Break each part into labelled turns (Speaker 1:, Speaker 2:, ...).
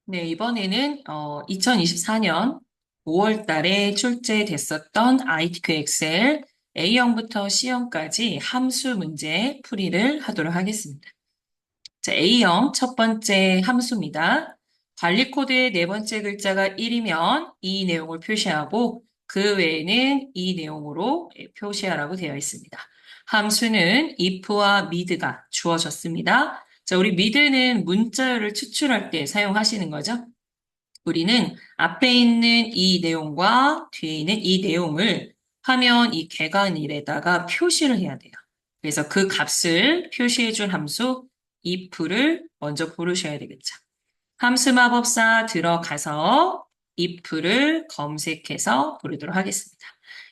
Speaker 1: 네, 이번에는 2024년 5월 달에 출제됐었던 ITQ 엑셀 A형부터 C형까지 함수 문제 풀이를 하도록 하겠습니다. 자, A형 첫 번째 함수입니다. 관리 코드의 네 번째 글자가 1이면 이 내용을 표시하고 그 외에는 이 내용으로 표시하라고 되어 있습니다. 함수는 if와 mid가 주어졌습니다. 자, 우리 mid는 문자열을 추출할 때 사용하시는 거죠. 우리는 앞에 있는 이 내용과 뒤에 있는 이 내용을 화면 이 개관일에다가 표시를 해야 돼요. 그래서 그 값을 표시해 줄 함수 if를 먼저 부르셔야 되겠죠. 함수 마법사 들어가서 if를 검색해서 부르도록 하겠습니다.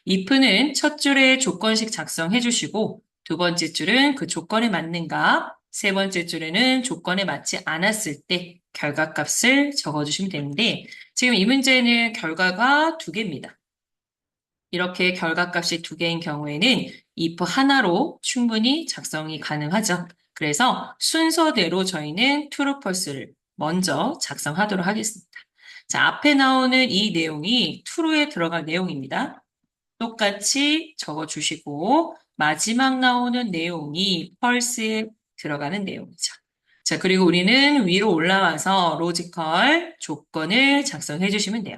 Speaker 1: if는 첫 줄에 조건식 작성해 주시고 두 번째 줄은 그 조건에 맞는 값, 세 번째 줄에는 조건에 맞지 않았을 때 결과값을 적어주시면 되는데 지금 이 문제는 결과가 두 개입니다. 이렇게 결과값이 두 개인 경우에는 if 하나로 충분히 작성이 가능하죠. 그래서 순서대로 저희는 true, false를 먼저 작성하도록 하겠습니다. 자, 앞에 나오는 이 내용이 true에 들어갈 내용입니다. 똑같이 적어주시고 마지막 나오는 내용이 false에 들어가는 내용이죠. 자, 그리고 우리는 위로 올라와서 로지컬 조건을 작성해 주시면 돼요.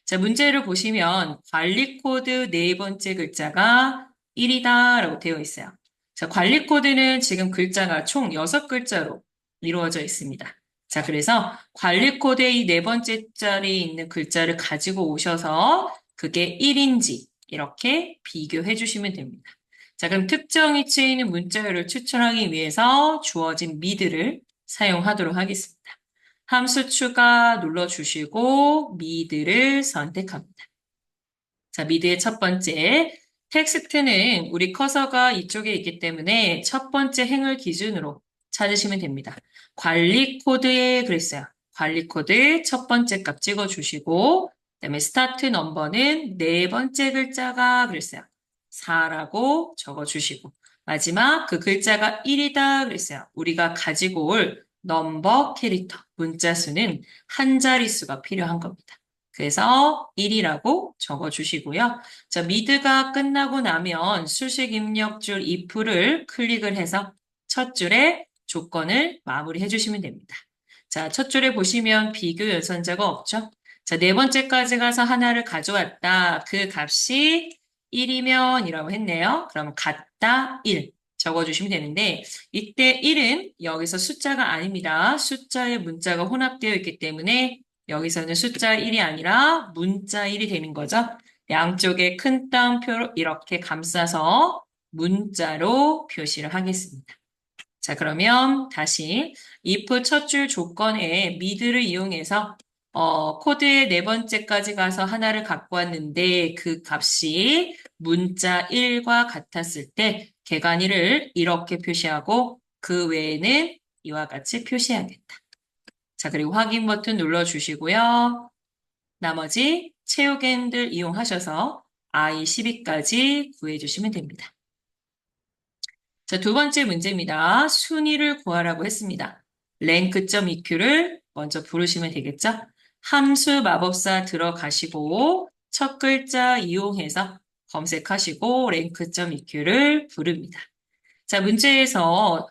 Speaker 1: 자, 문제를 보시면 관리 코드 네 번째 글자가 1이다 라고 되어 있어요. 자, 관리 코드는 지금 글자가 총 6글자로 이루어져 있습니다. 자, 그래서 관리 코드의 이 네 번째 자리에 있는 글자를 가지고 오셔서 그게 1인지 이렇게 비교해 주시면 됩니다. 자, 그럼 특정 위치에 있는 문자열을 추출하기 위해서 주어진 미드를 사용하도록 하겠습니다. 함수 추가 눌러주시고 미드를 선택합니다. 자, 미드의 첫 번째 텍스트는 우리 커서가 이쪽에 있기 때문에 첫 번째 행을 기준으로 찾으시면 됩니다. 관리 코드에 그랬어요. 관리 코드 첫 번째 값 찍어주시고 그다음에 스타트 넘버는 네 번째 글자가 그랬어요. 4라고 적어주시고 마지막 그 글자가 1이다 그랬어요. 우리가 가지고 올 넘버 캐릭터 문자 수는 한 자릿수가 필요한 겁니다. 그래서 1이라고 적어주시고요. 자, 미드가 끝나고 나면 수식 입력줄 if를 클릭을 해서 첫 줄에 조건을 마무리해 주시면 됩니다. 자, 첫 줄에 보시면 비교 연산자가 없죠? 자, 네 번째까지 가서 하나를 가져왔다. 그 값이 1이면 이라고 했네요. 그럼 같다 1 적어주시면 되는데 이때 1은 여기서 숫자가 아닙니다. 숫자에 문자가 혼합되어 있기 때문에 여기서는 숫자 1이 아니라 문자 1이 되는 거죠. 양쪽에 큰 따옴표 이렇게 감싸서 문자로 표시를 하겠습니다. 자, 그러면 다시 if 첫 줄 조건에 mid를 이용해서 코드의 네 번째까지 가서 하나를 갖고 왔는데 그 값이 문자 1과 같았을 때 개간이를 이렇게 표시하고 그 외에는 이와 같이 표시해야겠다. 자, 그리고 확인 버튼 눌러주시고요. 나머지 채우기들 이용하셔서 I12까지 구해주시면 됩니다. 자, 두 번째 문제입니다. 순위를 구하라고 했습니다. 랭크.eq를 먼저 부르시면 되겠죠? 함수 마법사 들어가시고 첫 글자 이용해서 검색하시고 랭크.eq를 부릅니다. 자, 문제에서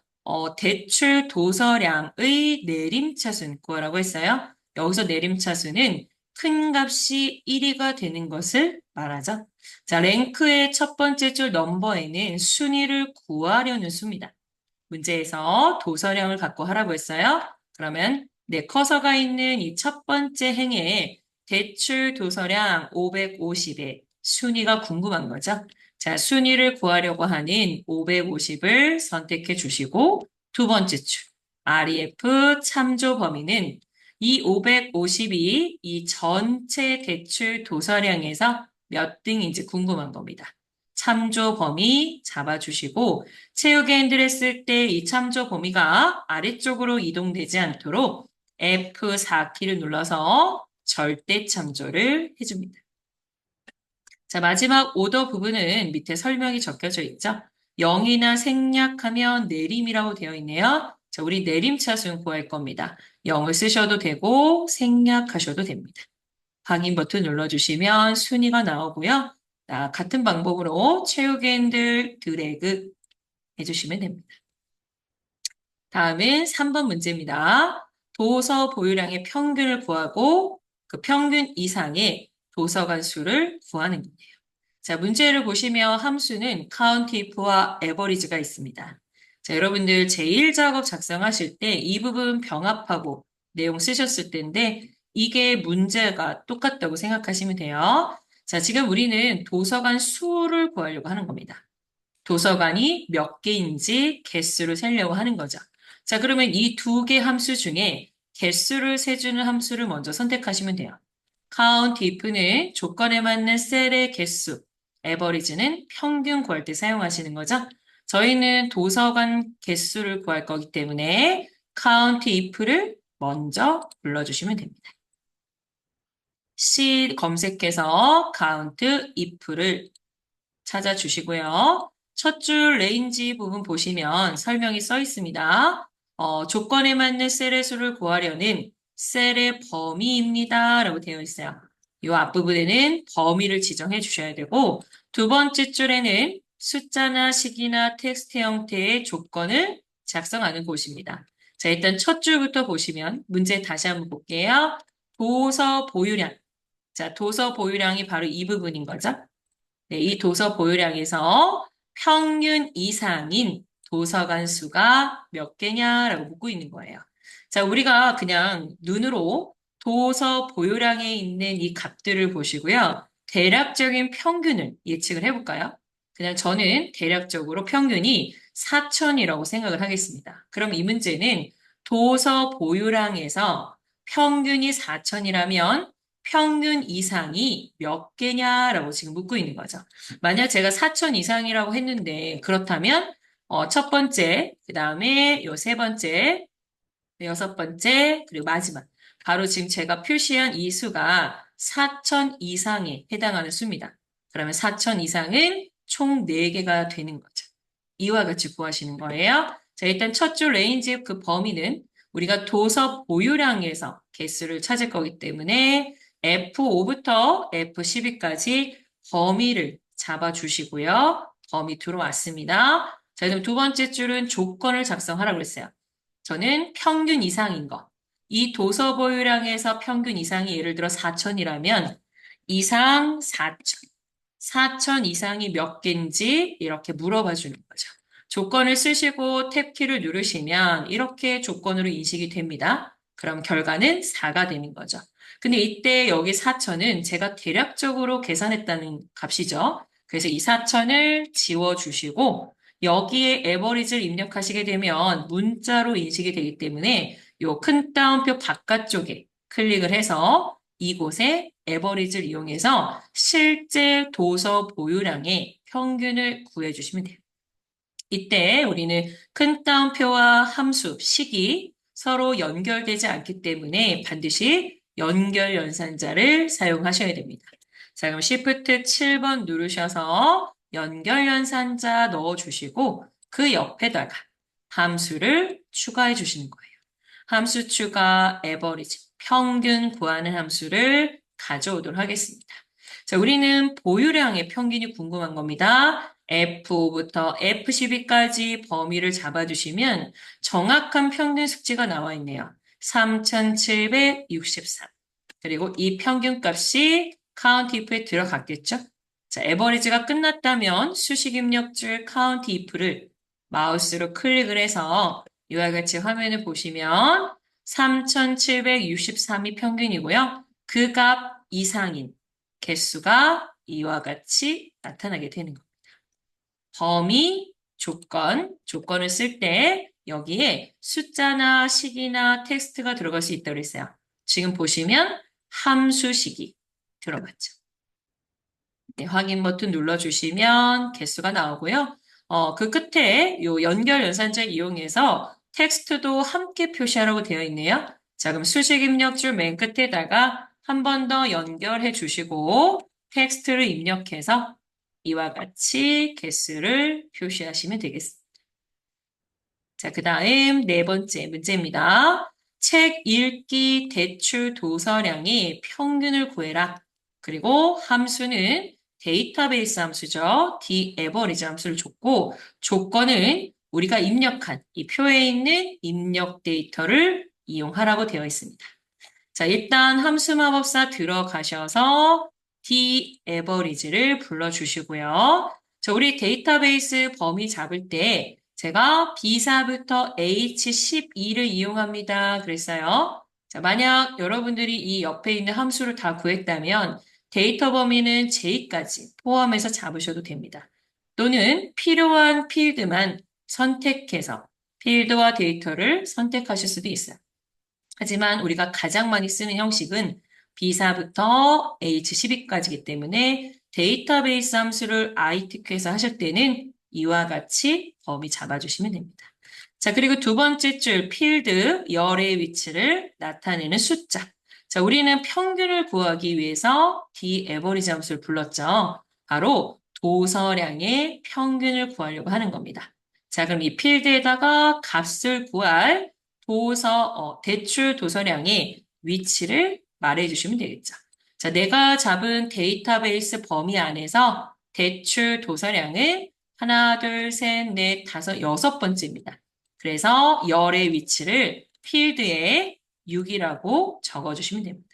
Speaker 1: 대출 도서량의 내림차순 구하라고 했어요. 여기서 내림차순은 큰 값이 1위가 되는 것을 말하죠. 자, 랭크의 첫 번째 줄 넘버에는 순위를 구하려는 수입니다. 문제에서 도서량을 갖고 하라고 했어요. 그러면 내 커서가 있는 이 첫 번째 행에 대출 도서량 550의 순위가 궁금한 거죠. 자, 순위를 구하려고 하는 550을 선택해 주시고 두 번째 줄 REF 참조 범위는 이 550이 이 전체 대출 도서량에서 몇 등인지 궁금한 겁니다. 참조 범위 잡아주시고 채우기 핸들 했을 때 이 참조 범위가 아래쪽으로 이동되지 않도록 F4키를 눌러서 절대 참조를 해줍니다. 자, 마지막 오더 부분은 밑에 설명이 적혀져 있죠. 0이나 생략하면 내림이라고 되어 있네요. 자, 우리 내림차순 구할 겁니다. 0을 쓰셔도 되고 생략하셔도 됩니다. 확인 버튼 눌러주시면 순위가 나오고요. 자, 같은 방법으로 최후의 핸들 드래그 해주시면 됩니다. 다음은 3번 문제입니다. 도서 보유량의 평균을 구하고 그 평균 이상의 도서관 수를 구하는 거예요. 자, 문제를 보시면 함수는 count if와 average가 있습니다. 자, 여러분들 제1작업 작성하실 때 이 부분 병합하고 내용 쓰셨을 텐데 이게 문제가 똑같다고 생각하시면 돼요. 자, 지금 우리는 도서관 수를 구하려고 하는 겁니다. 도서관이 몇 개인지 개수를 세려고 하는 거죠. 자, 그러면 이 두 개 함수 중에 개수를 세주는 함수를 먼저 선택하시면 돼요. count if는 조건에 맞는 셀의 개수, average는 평균 구할 때 사용하시는 거죠. 저희는 도서관 개수를 구할 거기 때문에 count if를 먼저 불러주시면 됩니다. C 검색해서 count if를 찾아주시고요. 첫 줄 레인지 부분 보시면 설명이 써 있습니다. 조건에 맞는 셀의 수를 구하려는 셀의 범위입니다. 라고 되어 있어요. 이 앞부분에는 범위를 지정해 주셔야 되고 두 번째 줄에는 숫자나 식이나 텍스트 형태의 조건을 작성하는 곳입니다. 자, 일단 첫 줄부터 보시면 문제 다시 한번 볼게요. 도서 보유량. 자, 도서 보유량이 바로 이 부분인 거죠. 네, 이 도서 보유량에서 평균 이상인 도서관 수가 몇 개냐라고 묻고 있는 거예요. 자, 우리가 그냥 눈으로 도서 보유량에 있는 이 값들을 보시고요. 대략적인 평균을 예측을 해볼까요? 그냥 저는 대략적으로 평균이 4천이라고 생각을 하겠습니다. 그럼 이 문제는 도서 보유량에서 평균이 4천이라면 평균 이상이 몇 개냐라고 지금 묻고 있는 거죠. 만약 제가 4천 이상이라고 했는데 그렇다면 첫 번째, 그 다음에 요 세 번째, 여섯 번째, 그리고 마지막. 바로 지금 제가 표시한 이 수가 4천 이상에 해당하는 수입니다. 그러면 4천 이상은 총 4개가 되는 거죠. 이와 같이 구하시는 거예요. 자, 일단 첫 줄 레인지의 그 범위는 우리가 도서 보유량에서 개수를 찾을 거기 때문에 F5부터 F12까지 범위를 잡아주시고요. 범위 들어왔습니다. 자, 그럼 두 번째 줄은 조건을 작성하라고 그랬어요. 저는 평균 이상인 거. 이 도서 보유량에서 평균 이상이 예를 들어 4천이라면 이상 4천. 4천 이상이 몇 개인지 이렇게 물어봐 주는 거죠. 조건을 쓰시고 탭키를 누르시면 이렇게 조건으로 인식이 됩니다. 그럼 결과는 4가 되는 거죠. 근데 이때 여기 4천은 제가 대략적으로 계산했다는 값이죠. 그래서 이 4천을 지워주시고 여기에 에버리지를 입력하시게 되면 문자로 인식이 되기 때문에 이 큰 따옴표 바깥쪽에 클릭을 해서 이곳에 에버리지를 이용해서 실제 도서 보유량의 평균을 구해주시면 돼요. 이때 우리는 큰 따옴표와 함수, 식이 서로 연결되지 않기 때문에 반드시 연결 연산자를 사용하셔야 됩니다. 자, 그럼 Shift 7번 누르셔서 연결 연산자 넣어주시고 그 옆에다가 함수를 추가해 주시는 거예요. 함수 추가, average, 평균 구하는 함수를 가져오도록 하겠습니다. 자, 우리는 보유량의 평균이 궁금한 겁니다. F부터 F12까지 범위를 잡아주시면 정확한 평균 숙지가 나와 있네요. 3,763. 그리고 이 평균 값이 count if에 들어갔겠죠? 자, 에버리지가 끝났다면 수식 입력줄 count if를 마우스로 클릭을 해서 이와 같이 화면을 보시면 3,763이 평균이고요. 그 값 이상인 개수가 이와 같이 나타나게 되는 겁니다. 범위, 조건을 쓸 때 여기에 숫자나 식이나 텍스트가 들어갈 수 있다고 그랬어요. 지금 보시면 함수식이 들어갔죠. 네, 확인 버튼 눌러주시면 개수가 나오고요. 그 끝에 요 연결 연산자 이용해서 텍스트도 함께 표시하라고 되어 있네요. 자, 그럼 수식 입력줄 맨 끝에다가 한 번 더 연결해 주시고 텍스트를 입력해서 이와 같이 개수를 표시하시면 되겠습니다. 자, 그 다음 네 번째 문제입니다. 책 읽기 대출 도서량의 평균을 구해라. 그리고 함수는 데이터베이스 함수죠. the 함수를 줬고 조건은 우리가 입력한 이 표에 있는 입력 데이터를 이용하라고 되어 있습니다. 자, 일단 함수 마법사 들어가셔서 the 불러주시고요. 자, 우리 데이터베이스 범위 잡을 때 제가 B사부터 H12를 이용합니다. 그랬어요. 자, 만약 여러분들이 이 옆에 있는 함수를 다 구했다면 데이터 범위는 J까지 포함해서 잡으셔도 됩니다. 또는 필요한 필드만 선택해서 필드와 데이터를 선택하실 수도 있어요. 하지만 우리가 가장 많이 쓰는 형식은 B사부터 H12까지이기 때문에 데이터베이스 함수를 ITQ에서 하실 때는 이와 같이 범위 잡아주시면 됩니다. 자, 그리고 두 번째 줄 필드 열의 위치를 나타내는 숫자. 자, 우리는 평균을 구하기 위해서 the 함수를 불렀죠. 바로 도서량의 평균을 구하려고 하는 겁니다. 자, 그럼 이 필드에다가 값을 구할 대출 도서량의 위치를 말해주시면 되겠죠. 자, 내가 잡은 데이터베이스 범위 안에서 대출 도서량은 하나, 둘, 셋, 넷, 다섯, 여섯 번째입니다. 그래서 열의 위치를 필드에 6이라고 적어주시면 됩니다.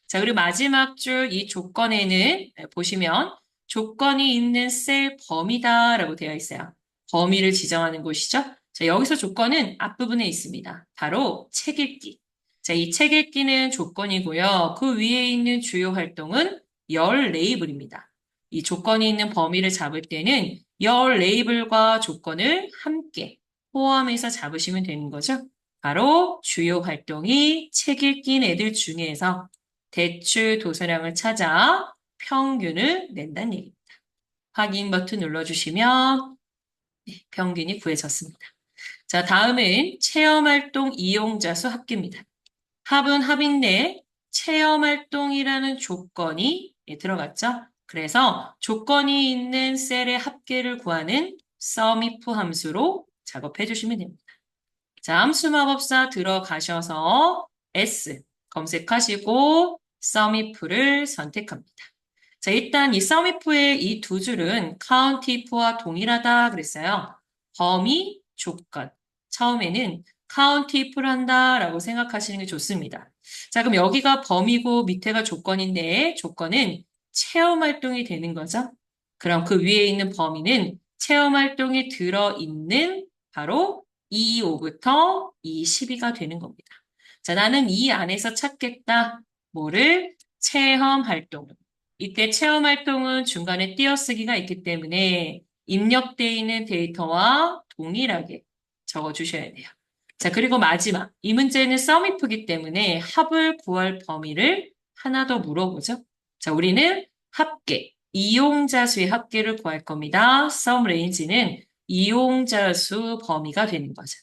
Speaker 1: 자, 그리고 마지막 줄 이 조건에는 보시면 조건이 있는 셀 범위다라고 되어 있어요. 범위를 지정하는 곳이죠. 자, 여기서 조건은 앞부분에 있습니다. 바로 책 읽기. 자, 이 책 읽기는 조건이고요. 그 위에 있는 주요 활동은 열 레이블입니다. 이 조건이 있는 범위를 잡을 때는 열 레이블과 조건을 함께 포함해서 잡으시면 되는 거죠. 바로 주요 활동이 책 읽기인 애들 중에서 대출 도서량을 찾아 평균을 낸다는 얘기입니다. 확인 버튼 눌러주시면 평균이 구해졌습니다. 자, 다음은 체험활동 이용자 수 합계입니다. 합은 합인데 체험활동이라는 조건이 들어갔죠. 그래서 조건이 있는 셀의 합계를 구하는 sumif 함수로 작업해 주시면 됩니다. 자, 함수 마법사 들어가셔서 S 검색하시고 sumif를 선택합니다. 자, 일단 이 sumif의 이 두 줄은 count if와 동일하다 그랬어요. 범위, 조건. 처음에는 count if를 한다라고 생각하시는 게 좋습니다. 자, 그럼 여기가 범위고 밑에가 조건인데 조건은 체험 활동이 되는 거죠. 그럼 그 위에 있는 범위는 체험 활동이 들어있는 바로 E5부터 E12가 되는 겁니다. 자, 나는 이 안에서 찾겠다. 뭐를? 체험 활동을. 이때 체험 활동은 중간에 띄어쓰기가 있기 때문에 입력되어 있는 데이터와 동일하게 적어주셔야 돼요. 자, 그리고 마지막. 이 문제는 sumif이기 때문에 합을 구할 범위를 하나 더 물어보죠. 자, 우리는 합계, 이용자 수의 합계를 구할 겁니다. sum range는 이용자 수 범위가 되는 거죠.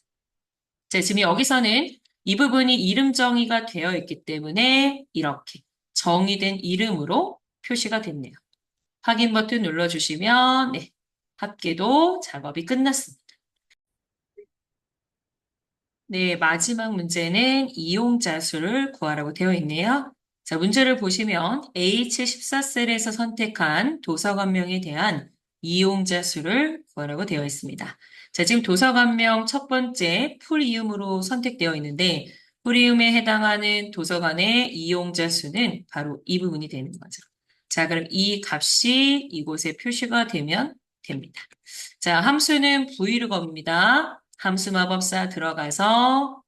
Speaker 1: 자, 지금 여기서는 이 부분이 이름 정의가 되어 있기 때문에 이렇게 정의된 이름으로 표시가 됐네요. 확인 버튼 눌러주시면 네, 합계도 작업이 끝났습니다. 네, 마지막 문제는 이용자 수를 구하라고 되어 있네요. 자, 문제를 보시면 H14셀에서 선택한 도서관명에 대한 이용자 수를 구하라고 되어 있습니다. 자, 지금 도서관명 첫 번째 풀이음으로 선택되어 있는데 풀이음에 해당하는 도서관의 이용자 수는 바로 이 부분이 되는 거죠. 자, 그럼 이 값이 이곳에 표시가 되면 됩니다. 자, 함수는 vlookup입니다. 함수 마법사 들어가서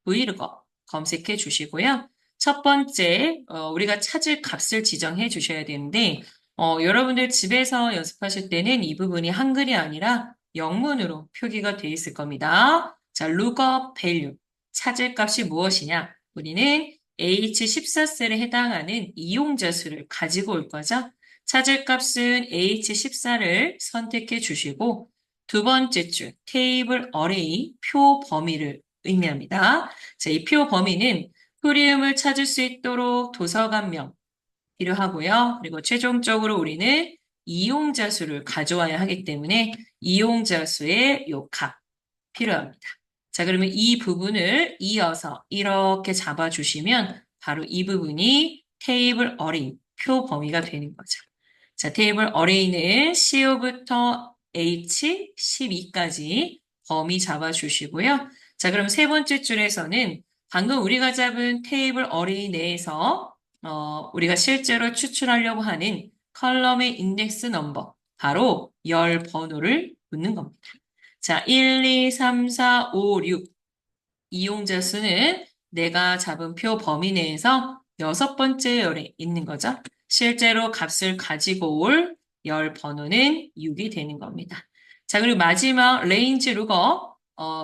Speaker 1: vlookup 검색해 주시고요. 첫 번째, 우리가 찾을 값을 지정해 주셔야 되는데, 여러분들 집에서 연습하실 때는 이 부분이 한글이 아니라 영문으로 표기가 되어 있을 겁니다. 자, lookup value. 찾을 값이 무엇이냐? 우리는 H14셀에 해당하는 이용자 수를 가지고 올 거죠. 찾을 값은 H14를 선택해 주시고 두 번째 줄 테이블 어레이 표 범위를 의미합니다. 자, 이 표 범위는 프리움을 찾을 수 있도록 도서관명 필요하고요. 그리고 최종적으로 우리는 이용자 수를 가져와야 하기 때문에 이용자 수의 요 값 필요합니다. 자, 그러면 이 부분을 이어서 이렇게 잡아주시면 바로 이 부분이 테이블 어레이, 표 범위가 되는 거죠. 자, 테이블 어레이는 CO부터 H, 12까지 범위 잡아주시고요. 자, 그럼 세 번째 줄에서는 방금 우리가 잡은 테이블 어레이 내에서 우리가 실제로 추출하려고 하는 컬럼의 인덱스 넘버, 바로 열 번호를 묻는 겁니다. 자, 1, 2, 3, 4, 5, 6. 이용자 수는 내가 잡은 표 범위 내에서 여섯 번째 열에 있는 거죠. 실제로 값을 가지고 올 열 번호는 6이 되는 겁니다. 자, 그리고 마지막 레인지 루거,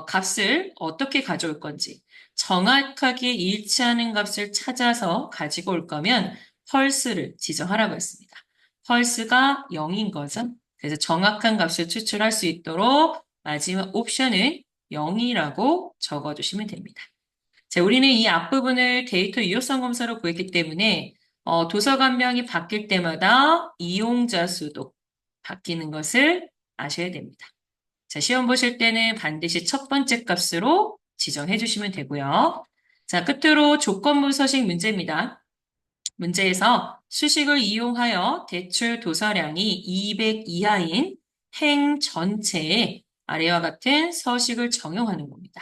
Speaker 1: 값을 어떻게 가져올 건지 정확하게 일치하는 값을 찾아서 가지고 올 거면 펄스를 지정하라고 했습니다. 펄스가 0인 거죠. 그래서 정확한 값을 추출할 수 있도록 마지막 옵션은 0이라고 적어주시면 됩니다. 자, 우리는 이 앞부분을 데이터 유효성 검사로 구했기 때문에 도서관명이 바뀔 때마다 이용자 수도 바뀌는 것을 아셔야 됩니다. 자, 시험 보실 때는 반드시 첫 번째 값으로 지정해 주시면 되고요. 자, 끝으로 조건부 서식 문제입니다. 문제에서 수식을 이용하여 대출 도서량이 200 이하인 행 전체에 아래와 같은 서식을 적용하는 겁니다.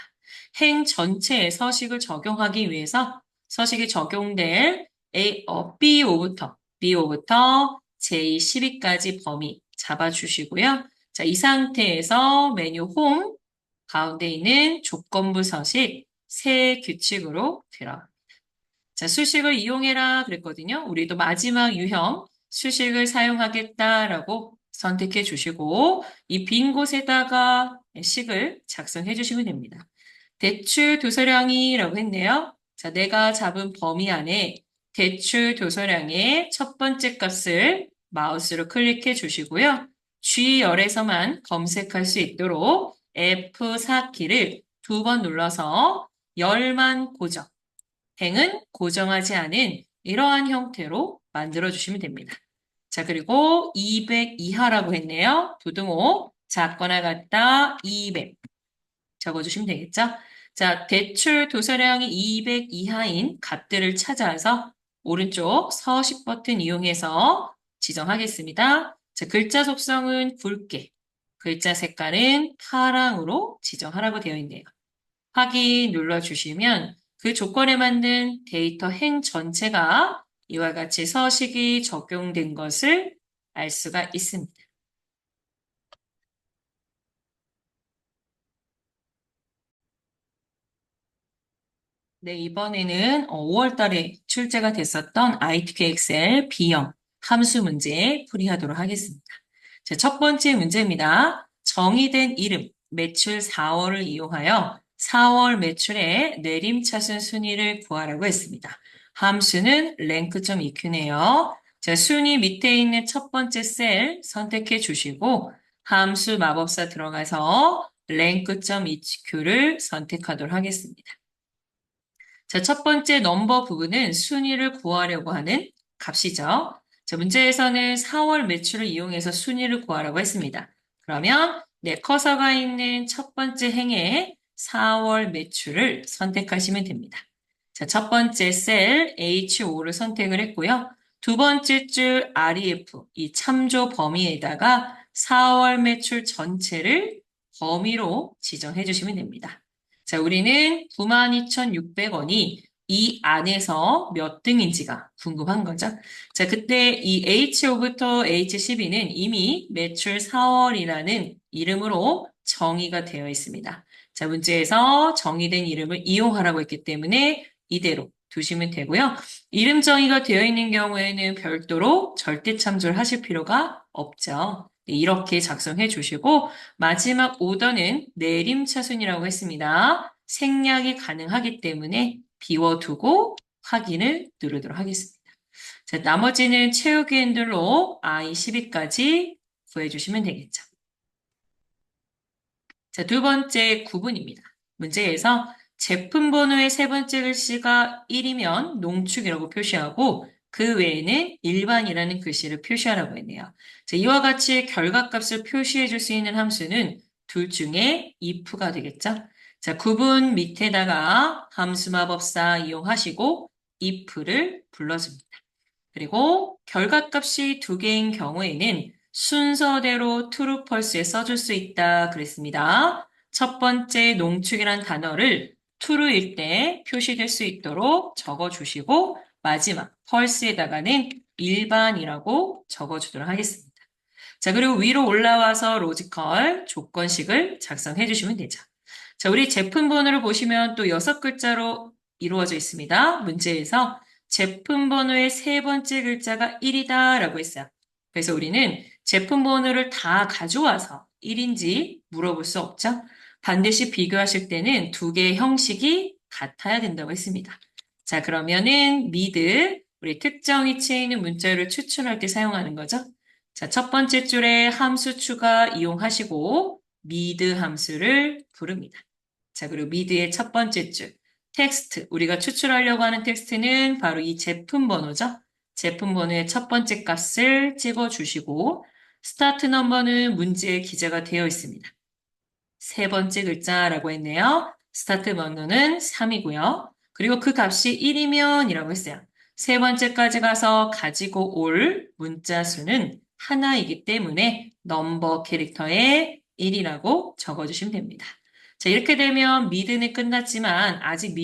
Speaker 1: 행 전체에 서식을 적용하기 위해서 서식이 적용될 B5부터 J12까지 범위 잡아주시고요. 자, 이 상태에서 메뉴 홈 가운데 있는 조건부 서식 새 규칙으로 들어갑니다. 자, 수식을 이용해라 그랬거든요. 우리도 마지막 유형 수식을 사용하겠다라고 선택해 주시고 이 빈 곳에다가 식을 작성해 주시면 됩니다. 대출 도서량이라고 했네요. 자, 내가 잡은 범위 안에 대출 도서량의 첫 번째 값을 마우스로 클릭해 주시고요. G열에서만 검색할 수 있도록 F4키를 두 번 눌러서 열만 고정. 행은 고정하지 않은 이러한 형태로 만들어 주시면 됩니다. 자, 그리고 200 이하라고 했네요. 부등호 작거나 같다 200 적어주시면 되겠죠? 자, 대출 도서량이 200 이하인 값들을 찾아서 오른쪽 서식 버튼 이용해서 지정하겠습니다. 자, 글자 속성은 굵게, 글자 색깔은 파랑으로 지정하라고 되어 있네요. 확인 눌러주시면 그 조건에 맞는 데이터 행 전체가 이와 같이 서식이 적용된 것을 알 수가 있습니다. 네, 이번에는 5월 달에 출제가 됐었던 ITK 엑셀 B형 함수 문제 풀이하도록 하겠습니다. 자, 첫 번째 문제입니다. 정의된 이름, 매출 4월을 이용하여 4월 매출의 내림차순 순위를 구하라고 했습니다. 함수는 rank.eq네요. 자, 순위 밑에 있는 첫 번째 셀 선택해 주시고 함수 마법사 들어가서 rank.eq를 선택하도록 하겠습니다. 자, 첫 번째 넘버 부분은 순위를 구하려고 하는 값이죠. 자, 문제에서는 4월 매출을 이용해서 순위를 구하라고 했습니다. 그러면 내 커서가 있는 첫 번째 행에 4월 매출을 선택하시면 됩니다. 자, 첫 번째 셀 H5를 선택을 했고요. 두 번째 줄 REF, 이 참조 범위에다가 4월 매출 전체를 범위로 지정해 주시면 됩니다. 자, 우리는 92,600원이 이 안에서 몇 등인지가 궁금한 거죠. 자, 그때 이 H5부터 H12는 이미 매출 4월이라는 이름으로 정의가 되어 있습니다. 자, 문제에서 정의된 이름을 이용하라고 했기 때문에 이대로 두시면 되고요. 이름 정의가 되어 있는 경우에는 별도로 절대 참조를 하실 필요가 없죠. 네, 이렇게 작성해 주시고 마지막 오더는 내림차순이라고 했습니다. 생략이 가능하기 때문에 비워두고 확인을 누르도록 하겠습니다. 자, 나머지는 채우기 핸들로 I12까지 구해주시면 되겠죠. 자, 두 번째 구분입니다. 문제에서 제품 번호의 세 번째 글씨가 1이면 농축이라고 표시하고 그 외에는 일반이라는 글씨를 표시하라고 했네요. 자, 이와 같이 결과값을 표시해 줄 수 있는 함수는 둘 중에 if가 되겠죠. 자, 구분 밑에다가 함수 마법사 이용하시고 if를 불러줍니다. 그리고 결과값이 두 개인 경우에는 순서대로 true, false에 써줄 수 있다 그랬습니다. 첫 번째 농축이란 단어를 true일 때 표시될 수 있도록 적어주시고 마지막 false에다가는 일반이라고 적어주도록 하겠습니다. 자, 그리고 위로 올라와서 로지컬 조건식을 작성해 주시면 되죠. 자, 우리 제품 번호를 보시면 또 6글자로 이루어져 있습니다. 문제에서 제품 번호의 세 번째 글자가 1이다 라고 했어요. 그래서 우리는 제품 번호를 다 가져와서 1인지 물어볼 수 없죠. 반드시 비교하실 때는 두 개의 형식이 같아야 된다고 했습니다. 자, 그러면은 미드, 우리 특정 위치에 있는 문자를 추출할 때 사용하는 거죠. 자, 첫 번째 줄에 함수 추가 이용하시고 미드 함수를 부릅니다. 자, 그리고 미드의 첫 번째 줄, 텍스트. 우리가 추출하려고 하는 텍스트는 바로 이 제품 번호죠. 제품 번호의 첫 번째 값을 찍어주시고, 스타트 넘버는 문제에 기재가 되어 있습니다. 세 번째 글자라고 했네요. 스타트 번호는 3이고요. 그리고 그 값이 1이면 이라고 했어요. 세 번째까지 가서 가지고 올 문자 수는 하나이기 때문에 넘버 캐릭터에 1이라고 적어주시면 됩니다. 자, 이렇게 되면 미드는 끝났지만 아직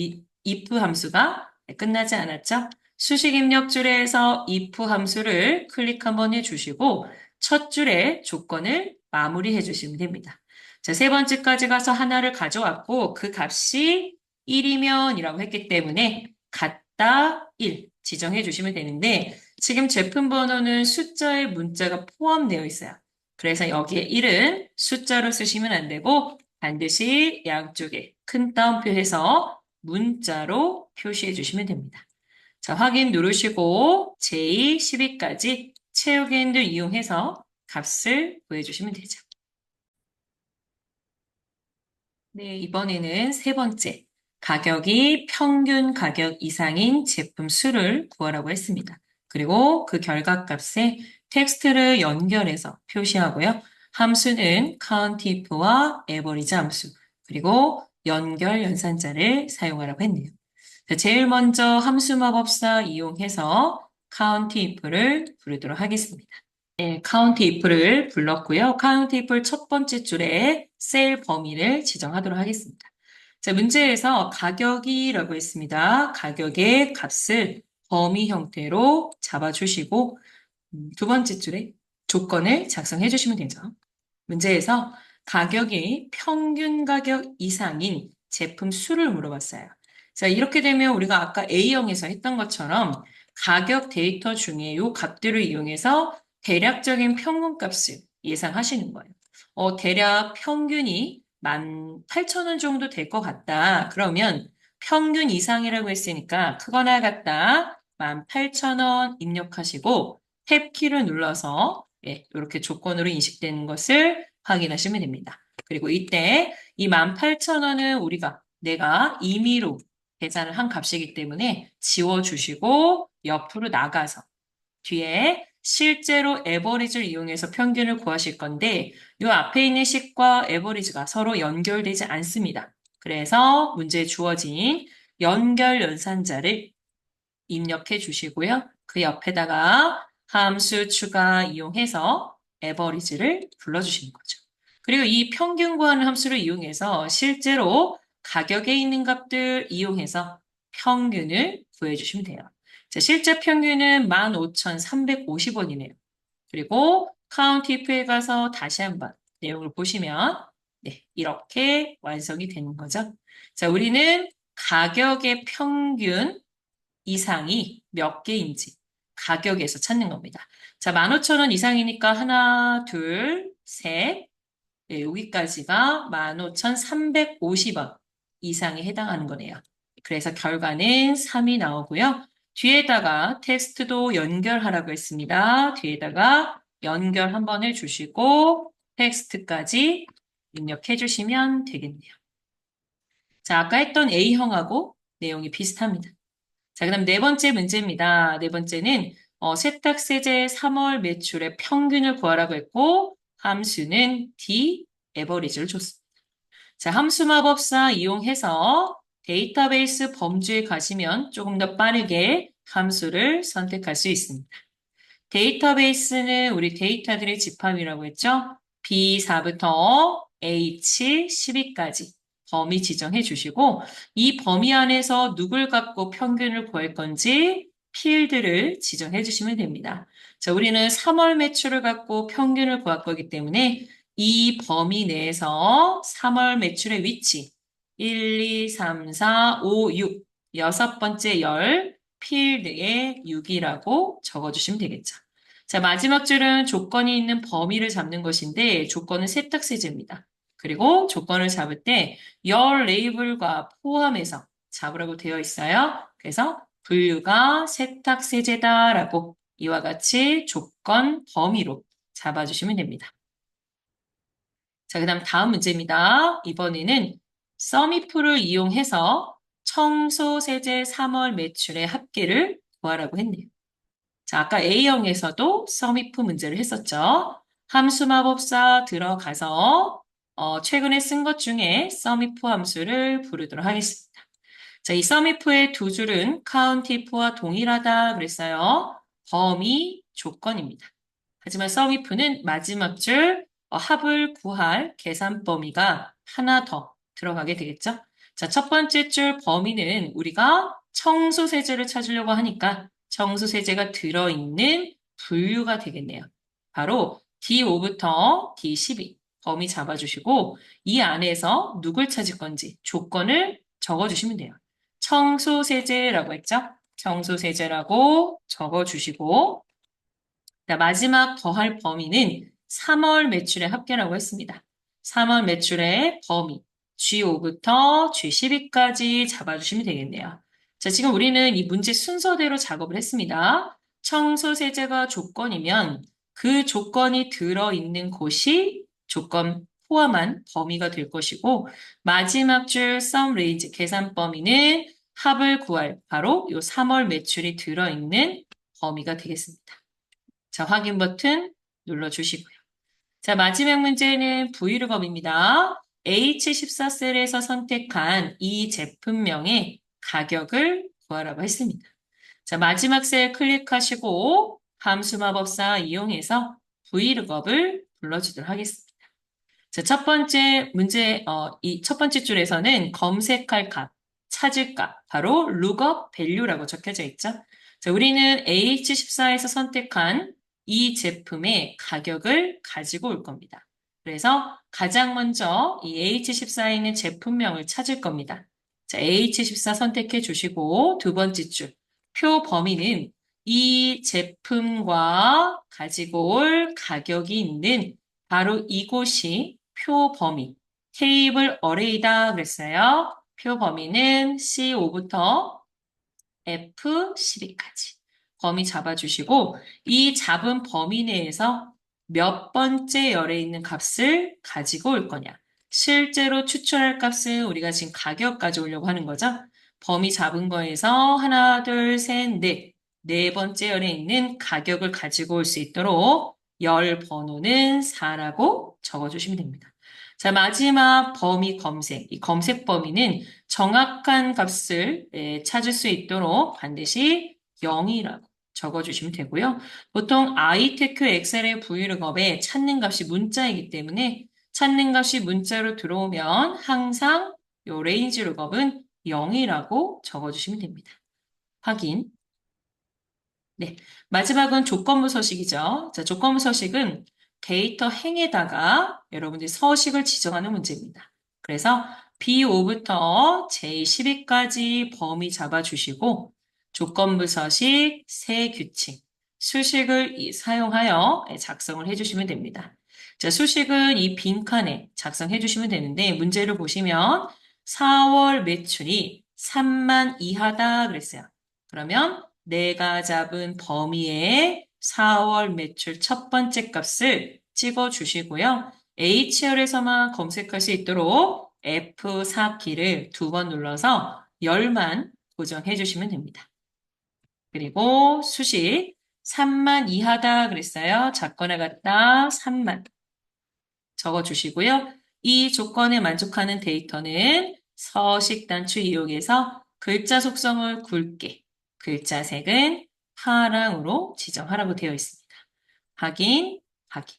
Speaker 1: if 함수가 끝나지 않았죠? 수식 입력 줄에서 if 함수를 클릭 한번 해주시고 첫 줄에 조건을 마무리해 주시면 됩니다. 자, 세 번째까지 가서 하나를 가져왔고 그 값이 1이면 이라고 했기 때문에 같다 1 지정해 주시면 되는데 지금 제품 번호는 숫자에 문자가 포함되어 있어요. 그래서 여기에 1은 숫자로 쓰시면 안 되고 반드시 양쪽에 큰 따옴표 해서 문자로 표시해 주시면 됩니다. 자, 확인 누르시고 j 12까지 채우기 핸들 이용해서 값을 구해주시면 되죠. 네, 이번에는 세 번째. 가격이 평균 가격 이상인 제품 수를 구하라고 했습니다. 그리고 그 결과값에 텍스트를 연결해서 표시하고요. 함수는 countif와 average 함수, 그리고 연결 연산자를 사용하라고 했네요. 자, 제일 먼저 함수 마법사 이용해서 countif를 부르도록 하겠습니다. 네, count if를 불렀고요. count if 첫 번째 줄에 셀 범위를 지정하도록 하겠습니다. 자, 문제에서 가격이라고 했습니다. 가격의 값을 범위 형태로 잡아주시고 두 번째 줄에 조건을 작성해 주시면 되죠. 문제에서 가격이 평균 가격 이상인 제품 수를 물어봤어요. 자, 이렇게 되면 우리가 아까 A형에서 했던 것처럼 가격 데이터 중에 이 값들을 이용해서 대략적인 평균값을 예상하시는 거예요. 대략 평균이 18,000원 정도 될 것 같다. 그러면 평균 이상이라고 했으니까 크거나 같다. 18,000원 입력하시고 탭키를 눌러서 이렇게 조건으로 인식되는 것을 확인하시면 됩니다. 그리고 이때 이 18,000원은 내가 임의로 계산을 한 값이기 때문에 지워주시고 옆으로 나가서 뒤에 실제로 에버리지를 이용해서 평균을 구하실 건데 이 앞에 있는 식과 에버리지가 서로 연결되지 않습니다. 그래서 문제에 주어진 연결 연산자를 입력해 주시고요. 그 옆에다가 함수 추가 이용해서 에버리지를 불러주시는 거죠. 그리고 이 평균 구하는 함수를 이용해서 실제로 가격에 있는 값들 이용해서 평균을 구해주시면 돼요. 자, 실제 평균은 15,350원이네요. 그리고 카운트 if에 가서 다시 한번 내용을 보시면 네, 이렇게 완성이 되는 거죠. 자, 우리는 가격의 평균 이상이 몇 개인지 가격에서 찾는 겁니다. 자, 15,000원 이상이니까 하나, 둘, 셋, 네, 여기까지가 15,350원 이상에 해당하는 거네요. 그래서 결과는 3이 나오고요. 뒤에다가 텍스트도 연결하라고 했습니다. 뒤에다가 연결 한번 해주시고 텍스트까지 입력해 주시면 되겠네요. 자, 아까 했던 A형하고 내용이 비슷합니다. 자, 그다음 네 번째 문제입니다. 네 번째는 세탁세제 3월 매출의 평균을 구하라고 했고 함수는 D, 에버리지를 줬습니다. 자, 함수 마법사 이용해서 데이터베이스 범주에 가시면 조금 더 빠르게 함수를 선택할 수 있습니다. 데이터베이스는 우리 데이터들의 집합이라고 했죠? B4부터 H12까지 범위 지정해 주시고 이 범위 안에서 누굴 갖고 평균을 구할 건지 필드를 지정해 주시면 됩니다. 자, 우리는 3월 매출을 갖고 평균을 구할 거기 때문에 이 범위 내에서 3월 매출의 위치 1, 2, 3, 4, 5, 6 여섯 번째 열 필드에 6이라고 적어주시면 되겠죠. 자, 마지막 줄은 조건이 있는 범위를 잡는 것인데 조건은 세탁세제입니다. 그리고 조건을 잡을 때 열 레이블과 포함해서 잡으라고 되어 있어요. 그래서 분류가 세탁세제다라고 이와 같이 조건 범위로 잡아주시면 됩니다. 자, 그다음 다음 문제입니다. 이번에는 썸이프를 이용해서 청소세제 3월 매출의 합계를 구하라고 했네요. 자, 아까 A형에서도 썸이프 문제를 했었죠. 함수 마법사 들어가서 최근에 쓴 것 중에 썸이프 함수를 부르도록 하겠습니다. 자, 이 썸이프의 두 줄은 카운티프와 동일하다 그랬어요. 범위 조건입니다. 하지만 썸이프는 마지막 줄 합을 구할 계산 범위가 하나 더 들어가게 되겠죠. 자, 첫 번째 줄 범위는 우리가 청소세제를 찾으려고 하니까 청소세제가 들어있는 분류가 되겠네요. 바로 D5부터 D12 범위 잡아주시고 이 안에서 누굴 찾을 건지 조건을 적어주시면 돼요. 청소세제라고 했죠? 청소세제라고 적어주시고 자, 마지막 더할 범위는 3월 매출의 합계라고 했습니다. 3월 매출의 범위 G5부터 G12까지 잡아주시면 되겠네요. 자, 지금 우리는 이 문제 순서대로 작업을 했습니다. 청소세제가 조건이면 그 조건이 들어있는 곳이 조건 포함한 범위가 될 것이고 마지막 줄 sum range 계산 범위는 합을 구할 바로 이 3월 매출이 들어있는 범위가 되겠습니다. 자, 확인 버튼 눌러주시고요. 자, 마지막 문제는 브이로그업입니다. H14셀에서 선택한 이 제품명의 가격을 구하라고 했습니다. 자, 마지막 셀 클릭하시고 함수 마법사 이용해서 브이로그업을 불러주도록 하겠습니다. 자, 첫 번째 문제, 이 첫 번째 줄에서는 검색할 값, 찾을 값, 바로 lookup value라고 적혀져 있죠. 자, 우리는 H14에서 선택한 이 제품의 가격을 가지고 올 겁니다. 그래서 가장 먼저 이 H14에 있는 제품명을 찾을 겁니다. 자, H14 선택해 주시고 두 번째 줄, 표 범위는 이 제품과 가지고 올 가격이 있는 바로 이곳이 표 범위, 테이블 어레이다 그랬어요. 표 범위는 C5부터 F12까지 범위 잡아주시고 이 잡은 범위 내에서 몇 번째 열에 있는 값을 가지고 올 거냐. 실제로 추출할 값은 우리가 지금 가격 가져오려고 하는 거죠. 범위 잡은 거에서 하나, 둘, 셋, 넷. 네 번째 열에 있는 가격을 가지고 올 수 있도록 열 번호는 4라고 적어주시면 됩니다. 자, 마지막 범위 검색. 이 검색 범위는 정확한 값을 찾을 수 있도록 반드시 0이라고 적어주시면 되고요. 보통 ITQ 엑셀의 브이로그업에 찾는 값이 문자이기 때문에 찾는 값이 문자로 들어오면 항상 이 레인지 룩업은 0이라고 적어주시면 됩니다. 확인. 네. 마지막은 조건부 서식이죠. 자, 조건부 서식은 데이터 행에다가 여러분들이 서식을 지정하는 문제입니다. 그래서 B5부터 J12까지 범위 잡아주시고 조건부 서식, 세 규칙, 수식을 사용하여 작성을 해주시면 됩니다. 자, 수식은 이 빈칸에 작성해 주시면 되는데 문제를 보시면 4월 매출이 3만 이하다 그랬어요. 그러면 내가 잡은 범위의 4월 매출 첫 번째 값을 찍어 주시고요. HR에서만 검색할 수 있도록 F4키를 두 번 눌러서 열만 고정해 주시면 됩니다. 그리고 수식 3만 이하다 그랬어요. 작거나 같다 3만 적어 주시고요. 이 조건에 만족하는 데이터는 서식 단추 이용해서 글자 속성을 굵게, 글자 색은 파랑으로 지정하라고 되어 있습니다. 확인, 확인.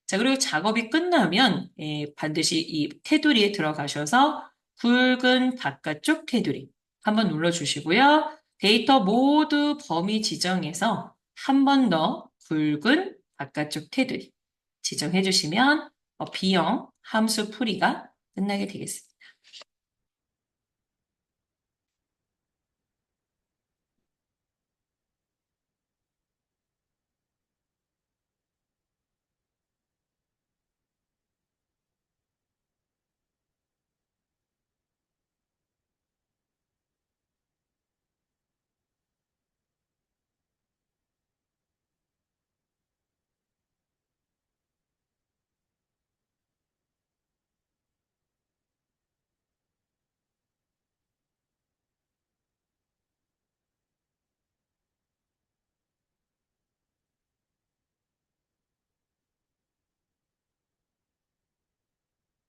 Speaker 1: 자, 그리고 작업이 끝나면 반드시 이 테두리에 들어가셔서 굵은 바깥쪽 테두리 한번 눌러주시고요. 데이터 모두 범위 지정해서 한 번 더 굵은 바깥쪽 테두리 지정해 주시면 B형 함수 풀이가 끝나게 되겠습니다.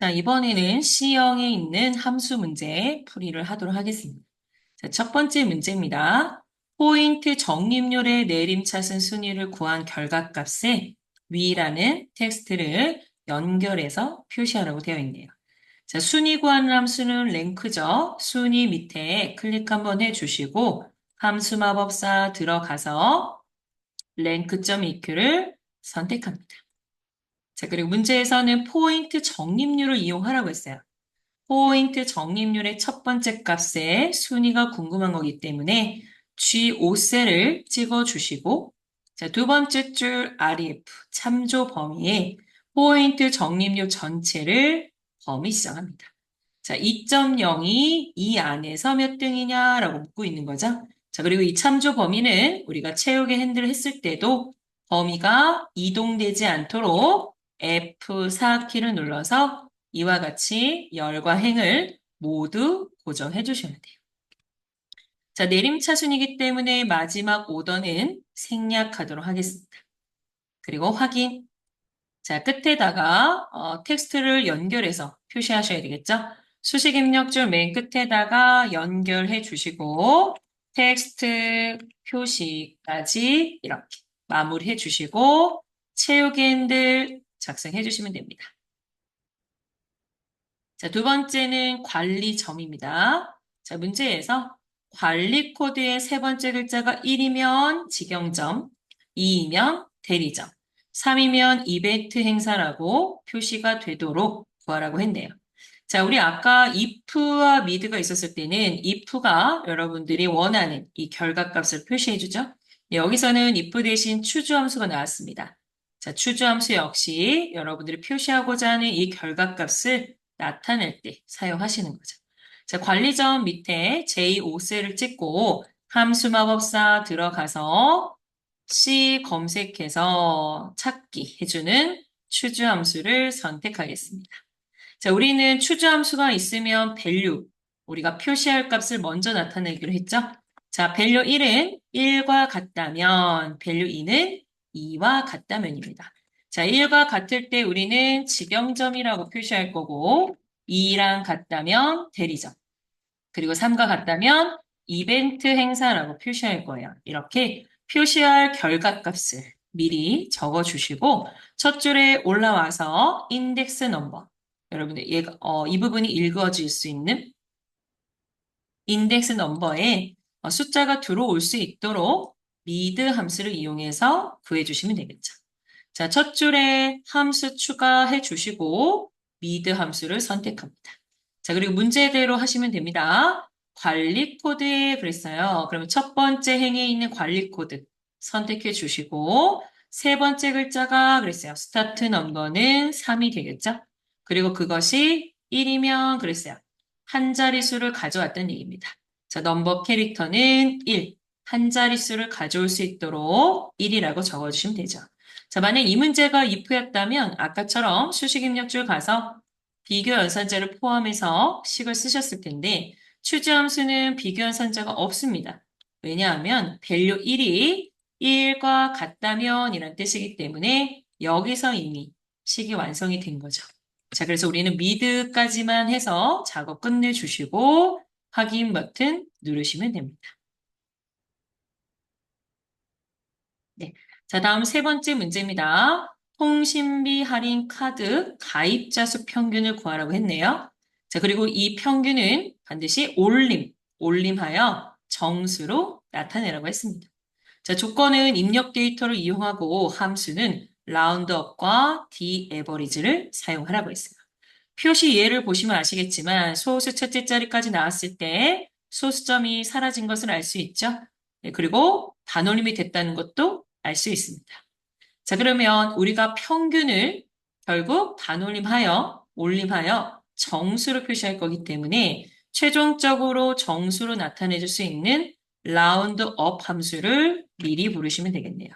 Speaker 1: 자, 이번에는 C형에 있는 함수 문제 풀이를 하도록 하겠습니다. 자, 첫 번째 문제입니다. 포인트 적립률의 내림차순 순위를 구한 결과값에 위라는 텍스트를 연결해서 표시하라고 되어 있네요. 자, 순위 구하는 함수는 랭크죠. 순위 밑에 클릭 한번 해주시고 함수 마법사 들어가서 랭크.eq를 선택합니다. 자, 그리고 문제에서는 포인트 적립률을 이용하라고 했어요. 포인트 적립률의 첫 번째 값에 순위가 궁금한 거기 때문에 G5셀을 찍어주시고, 자, 두 번째 줄 REF 참조 범위에 포인트 적립률 전체를 범위 지정합니다. 자, 2.0이 이 안에서 몇 등이냐라고 묻고 있는 거죠. 자, 그리고 이 참조 범위는 우리가 채우기 핸들을 했을 때도 범위가 이동되지 않도록 F4키를 눌러서 이와 같이 열과 행을 모두 고정해 주셔야 돼요. 자, 내림차순이기 때문에 마지막 오더는 생략하도록 하겠습니다. 그리고 확인. 자, 끝에다가 텍스트를 연결해서 표시하셔야 되겠죠? 수식 입력줄 맨 끝에다가 연결해 주시고 텍스트 표시까지 이렇게 마무리해 주시고 채우기 핸들 작성해 주시면 됩니다. 자, 두 번째는 관리점입니다. 자, 문제에서 관리 코드의 세 번째 글자가 1이면 직영점, 2이면 대리점, 3이면 이벤트 행사라고 표시가 되도록 구하라고 했네요. 자, 우리 아까 if와 mid가 있었을 때는 if가 여러분들이 원하는 이 결과값을 표시해주죠. 네, 여기서는 if 대신 추주함수가 나왔습니다. 자, 추주함수 역시 여러분들이 표시하고자 하는 이 결과값을 나타낼 때 사용하시는 거죠. 자, 관리점 밑에 J5셀을 찍고 함수 마법사 들어가서 C 검색해서 찾기 해주는 추주 함수를 선택하겠습니다. 자, 우리는 추주 함수가 있으면 value, 우리가 표시할 값을 먼저 나타내기로 했죠? 자, value 1은 1과 같다면, value 2는 2와 같다면입니다. 자, 1과 같을 때 우리는 직영점이라고 표시할 거고, 2랑 같다면 대리점, 그리고 3과 같다면 이벤트 행사라고 표시할 거예요. 이렇게 표시할 결과값을 미리 적어주시고 첫 줄에 올라와서 인덱스 넘버 여러분들 이 부분이 읽어질 수 있는 인덱스 넘버에 숫자가 들어올 수 있도록 미드 함수를 이용해서 구해주시면 되겠죠. 자, 첫 줄에 함수 추가해 주시고 미드 함수를 선택합니다. 자, 그리고 문제대로 하시면 됩니다. 관리 코드에 그랬어요. 그러면 첫 번째 행에 있는 관리 코드 선택해 주시고 세 번째 글자가 그랬어요. 스타트 넘버는 3이 되겠죠? 그리고 그것이 1이면 그랬어요. 한 자릿수를 가져왔다는 얘기입니다. 자, 넘버 캐릭터는 1. 한 자릿수를 가져올 수 있도록 1이라고 적어주시면 되죠. 자, 만약 이 문제가 if였다면 아까처럼 수식 입력줄 가서 비교 연산자를 포함해서 식을 쓰셨을 텐데 추주함수는 비교 연산자가 없습니다. 왜냐하면 value 1이 1과 같다면 이란 뜻이기 때문에 여기서 이미 식이 완성이 된 거죠. 자, 그래서 우리는 미드까지만 해서 작업 끝내주시고 확인 버튼 누르시면 됩니다. 네. 자, 다음 세 번째 문제입니다. 통신비 할인 카드 가입자 수 평균을 구하라고 했네요. 자, 그리고 이 평균은 반드시 올림하여 정수로 나타내라고 했습니다. 자, 조건은 입력 데이터를 이용하고 함수는 라운드업과 디에버리지를 사용하라고 했어요. 표시 예를 보시면 아시겠지만 소수 첫째 자리까지 나왔을 때 소수점이 사라진 것을 알 수 있죠. 네, 그리고 반올림이 됐다는 것도 알 수 있습니다. 자, 그러면 우리가 평균을 결국 올림하여 정수로 표시할 거기 때문에 최종적으로 정수로 나타내줄 수 있는 라운드업 함수를 미리 부르시면 되겠네요.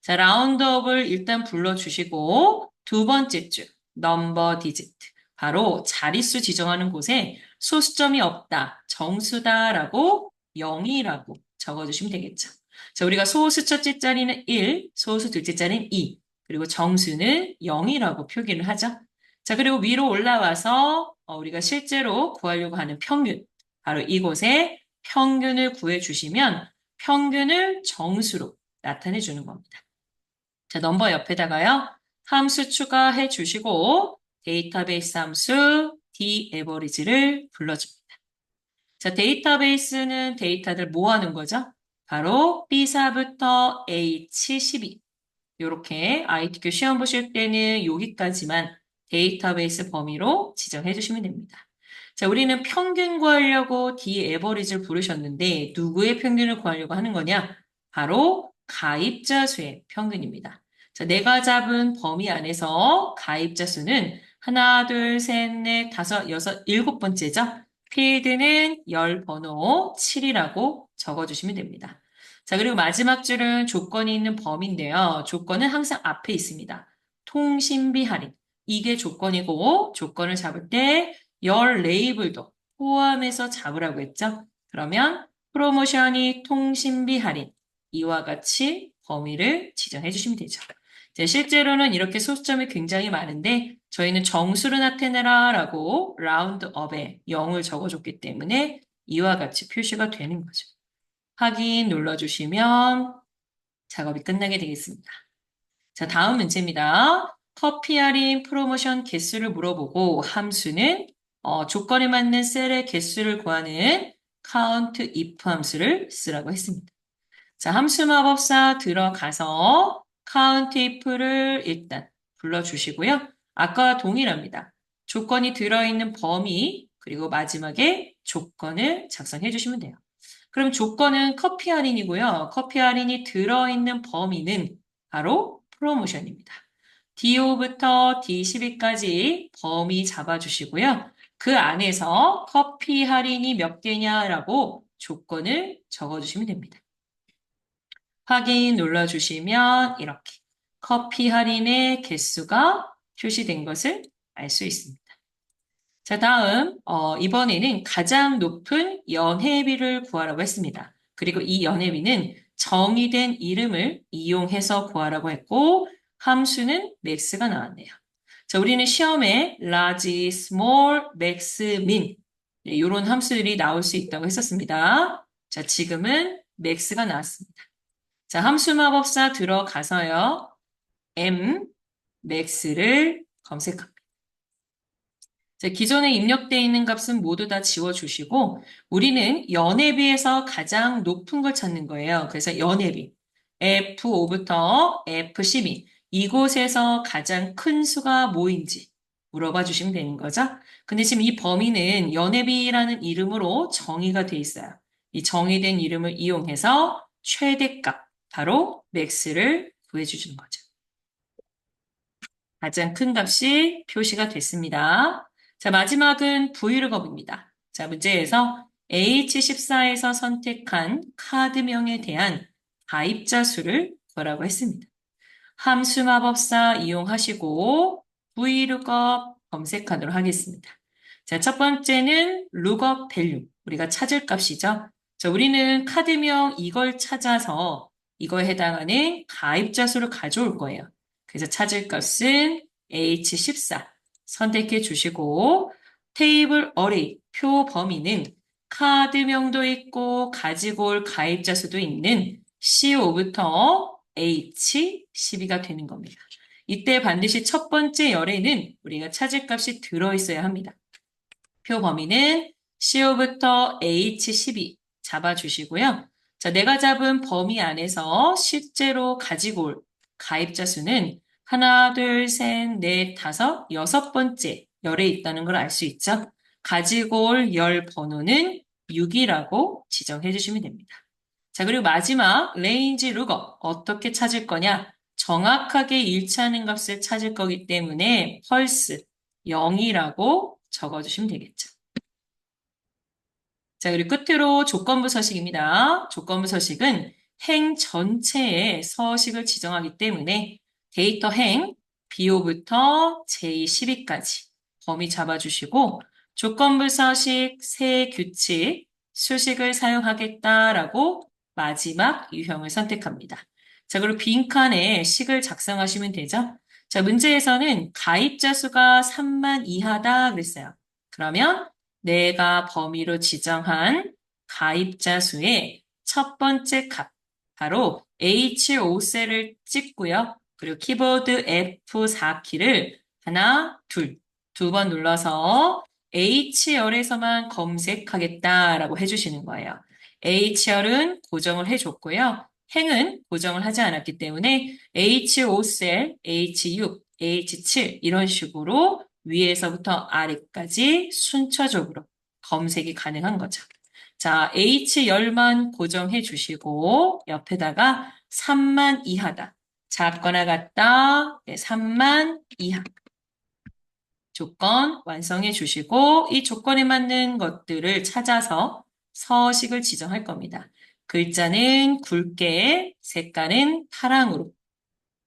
Speaker 1: 자, 라운드업을 일단 불러주시고 두 번째 줄, 넘버 디지트. 바로 자릿수 지정하는 곳에 소수점이 없다, 정수다라고 0이라고 적어주시면 되겠죠. 자, 우리가 소수 첫째 자리는 1, 소수 둘째 자리는 2, 그리고 정수는 0이라고 표기를 하죠. 자, 그리고 위로 올라와서 우리가 실제로 구하려고 하는 평균, 바로 이곳에 평균을 구해주시면 평균을 정수로 나타내 주는 겁니다. 자, 넘버 옆에다가요. 함수 추가해 주시고 데이터베이스 함수 dAverage를 불러줍니다. 자, 데이터베이스는 데이터들 뭐 하는 거죠? 바로 B4부터 H12. 이렇게 ITQ 시험 보실 때는 여기까지만 데이터베이스 범위로 지정해 주시면 됩니다. 자, 우리는 평균 구하려고 dAverage를 부르셨는데 누구의 평균을 구하려고 하는 거냐? 바로 가입자 수의 평균입니다. 자, 내가 잡은 범위 안에서 가입자 수는 하나, 둘, 셋, 넷, 다섯, 여섯, 일곱 번째죠. 필드는 열 번호 7이라고 적어주시면 됩니다. 자, 그리고 마지막 줄은 조건이 있는 범위인데요. 조건은 항상 앞에 있습니다. 통신비 할인. 이게 조건이고, 조건을 잡을 때 열 레이블도 포함해서 잡으라고 했죠. 그러면 프로모션이 통신비 할인. 이와 같이 범위를 지정해 주시면 되죠. 자, 실제로는 이렇게 소수점이 굉장히 많은데 저희는 정수로 나타내라 라고 라운드업에 0을 적어줬기 때문에 이와 같이 표시가 되는 거죠. 확인 눌러주시면 작업이 끝나게 되겠습니다. 자, 다음 문제입니다. 커피 할인 프로모션 개수를 물어보고 함수는 조건에 맞는 셀의 개수를 구하는 count if 함수를 쓰라고 했습니다. 자, 함수 마법사 들어가서 count if를 일단 불러주시고요. 아까와 동일합니다. 조건이 들어있는 범위 그리고 마지막에 조건을 작성해 주시면 돼요. 그럼 조건은 커피 할인이고요. 커피 할인이 들어있는 범위는 바로 프로모션입니다. D5부터 D12까지 범위 잡아주시고요. 그 안에서 커피 할인이 몇 개냐라고 조건을 적어주시면 됩니다. 확인 눌러주시면 이렇게 커피 할인의 개수가 표시된 것을 알 수 있습니다. 자, 다음, 이번에는 가장 높은 연회비를 구하라고 했습니다. 그리고 이 연회비는 정의된 이름을 이용해서 구하라고 했고, 함수는 max가 나왔네요. 자, 우리는 시험에 large, small, max, min 네, 이런 함수들이 나올 수 있다고 했었습니다. 자, 지금은 max가 나왔습니다. 자, 함수 마법사 들어가서요. m, max를 검색합니다. 자, 기존에 입력되어 있는 값은 모두 다 지워주시고 우리는 연회비에서 가장 높은 걸 찾는 거예요. 그래서 연회비 F5부터 F12 이곳에서 가장 큰 수가 뭐인지 물어봐 주시면 되는 거죠. 근데 지금 이 범위는 연회비라는 이름으로 정의가 돼 있어요. 이 정의된 이름을 이용해서 최대값 바로 맥스를 구해주시는 거죠. 가장 큰 값이 표시가 됐습니다. 자, 마지막은 브이로그입니다. 자, 문제에서 H14에서 선택한 카드명에 대한 가입자 수를 구하라고 했습니다. 함수 마법사 이용하시고 VLOOKUP 검색하도록 하겠습니다. 자, 첫 번째는 lookup value. 우리가 찾을 값이죠. 자, 우리는 카드명 이걸 찾아서 이거에 해당하는 가입자 수를 가져올 거예요. 그래서 찾을 값은 H14. 선택해 주시고 테이블 어레이, 표 범위는 카드명도 있고 가지고 올 가입자 수도 있는 C5부터 H12가 되는 겁니다. 이때 반드시 첫 번째 열에는 우리가 찾을 값이 들어있어야 합니다. 표 범위는 C5부터 H12 잡아주시고요. 자, 내가 잡은 범위 안에서 실제로 가지고 올 가입자 수는 하나, 둘, 셋, 넷, 다섯, 여섯 번째 열에 있다는 걸 알 수 있죠. 가지고 올 열 번호는 6이라고 지정해 주시면 됩니다. 자, 그리고 마지막 레인지 룩업 어떻게 찾을 거냐? 정확하게 일치하는 값을 찾을 거기 때문에 펄스 0이라고 적어주시면 되겠죠. 자, 그리고 끝으로 조건부 서식입니다. 조건부 서식은 행 전체에 서식을 지정하기 때문에 데이터 행 BO부터 J12까지 범위 잡아주시고 조건부 서식 새 규칙 수식을 사용하겠다라고 마지막 유형을 선택합니다. 자, 그리고 빈칸에 식을 작성하시면 되죠. 자, 문제에서는 가입자 수가 3만 이하다 그랬어요. 그러면 내가 범위로 지정한 가입자 수의 첫 번째 값, 바로 H5셀을 찍고요. 그리고 키보드 F4키를 하나, 두 번 눌러서 H열에서만 검색하겠다라고 해주시는 거예요. H열은 고정을 해줬고요. 행은 고정을 하지 않았기 때문에 H5셀, H6, H7 이런 식으로 위에서부터 아래까지 순차적으로 검색이 가능한 거죠. 자, H열만 고정해 주시고 옆에다가 3만 이하다. 작거나 같다. 네, 3만 이하. 조건 완성해 주시고 이 조건에 맞는 것들을 찾아서 서식을 지정할 겁니다. 글자는 굵게, 색깔은 파랑으로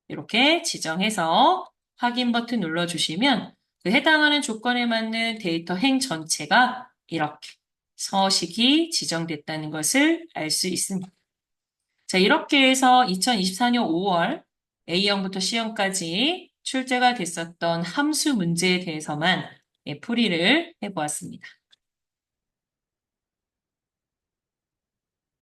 Speaker 1: 이렇게 지정해서 확인 버튼 눌러주시면 그 해당하는 조건에 맞는 데이터 행 전체가 이렇게 서식이 지정됐다는 것을 알 수 있습니다. 자, 이렇게 해서 2024년 5월 A형부터 C형까지 출제가 됐었던 함수 문제에 대해서만 풀이를 해보았습니다.